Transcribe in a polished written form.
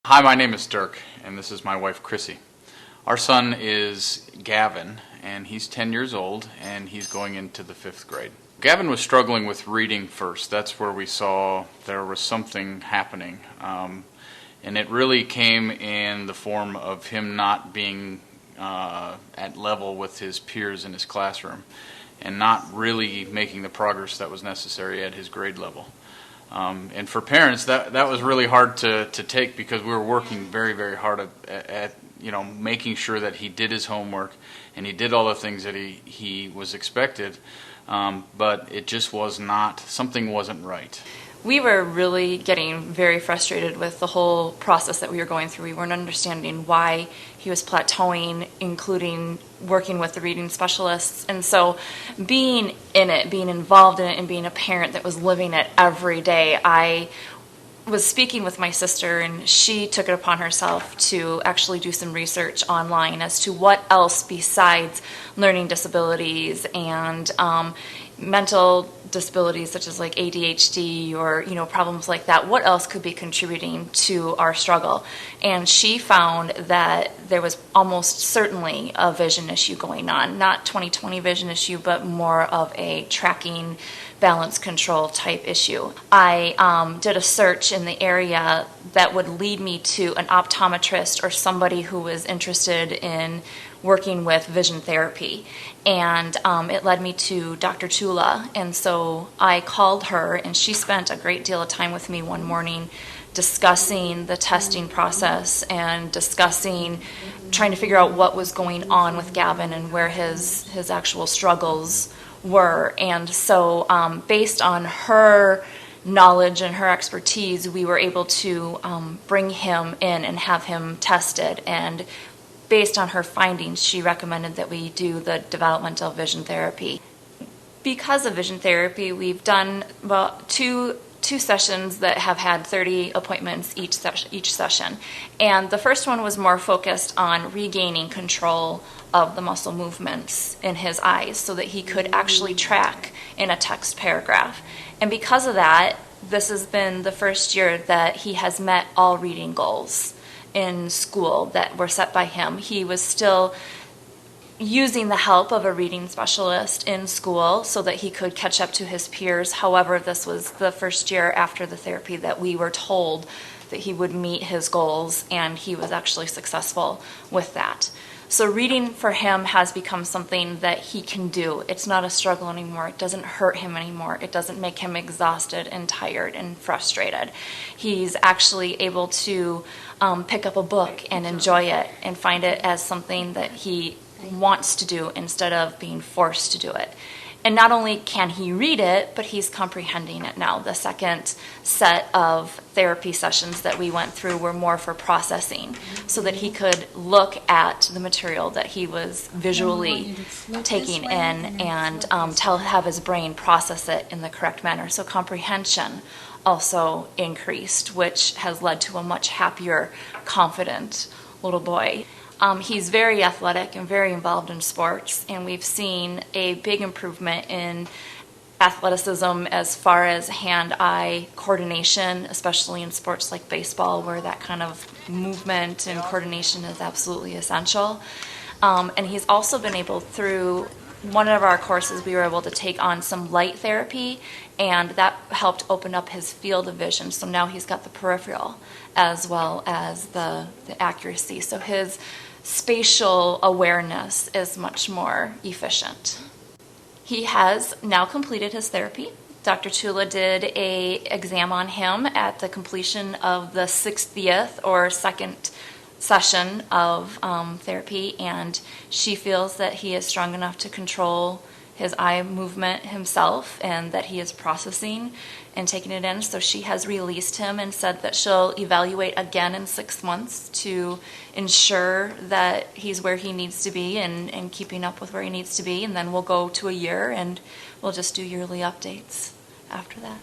Hi, my name is Dirk, and this is my wife, Chrissy. Our son is Gavin, and he's 10 years old, and he's going into the 5th grade. Gavin was struggling with reading first. That's where we saw there was something happening. And it really came in the form of him not being at level with his peers in his classroom and not really making the progress that was necessary at his grade level. And for parents, that was really hard to take, because we were working very, very hard at making sure that he did his homework and he did all the things that he was expected, but it just was not, something wasn't right. We were really getting very frustrated with the whole process that we were going through. We weren't understanding why he was plateauing, including working with the reading specialists. And so being in it, being involved in it, and being a parent that was living it every day, I was speaking with my sister, and she took it upon herself to actually do some research online as to what else besides learning disabilities and mental disabilities such as like ADHD or problems like that, what else could be contributing to our struggle. And she found that there was almost certainly a vision issue going on, not 20/20 vision issue, but more of a tracking balance control type issue. I did a search in the area that would lead me to an optometrist or somebody who was interested in working with vision therapy, and it led me to Dr. Chula. And so I called her, and she spent a great deal of time with me one morning discussing the testing process and trying to figure out what was going on with Gavin and where his actual struggles were. And so based on her knowledge and her expertise, we were able to bring him in and have him tested. And based on her findings, she recommended that we do the developmental vision therapy. Because of vision therapy, we've done two sessions that have had 30 appointments each session. And the first one was more focused on regaining control of the muscle movements in his eyes so that he could actually track in a text paragraph. And because of that, this has been the first year that he has met all reading goals in school that were set by him. He was still using the help of a reading specialist in school so that he could catch up to his peers. However, this was the first year after the therapy that we were told that he would meet his goals, and he was actually successful with that. So reading for him has become something that he can do. It's not a struggle anymore. It doesn't hurt him anymore. It doesn't make him exhausted and tired and frustrated. He's actually able to pick up a book and enjoy it and find it as something that he wants to do instead of being forced to do it. And not only can he read it, but he's comprehending it now. The second set of therapy sessions that we went through were more for processing, so that he could look at the material that he was visually taking in and have his brain process it in the correct manner. So comprehension also increased, which has led to a much happier, confident little boy. He's very athletic and very involved in sports, and we've seen a big improvement in athleticism as far as hand-eye coordination, especially in sports like baseball, where that kind of movement and coordination is absolutely essential. And he's also been able, through one of our courses, we were able to take on some light therapy, and that helped open up his field of vision. So now he's got the peripheral as well as the accuracy. So his spatial awareness is much more efficient. He has now completed his therapy. Dr. Chula did an exam on him at the completion of the 60th or second session of therapy, and she feels that he is strong enough to control his eye movement himself and that he is processing and taking it in. So she has released him and said that she'll evaluate again in 6 months to ensure that he's where he needs to be and keeping up with where he needs to be. And then we'll go to a year, and we'll just do yearly updates after that.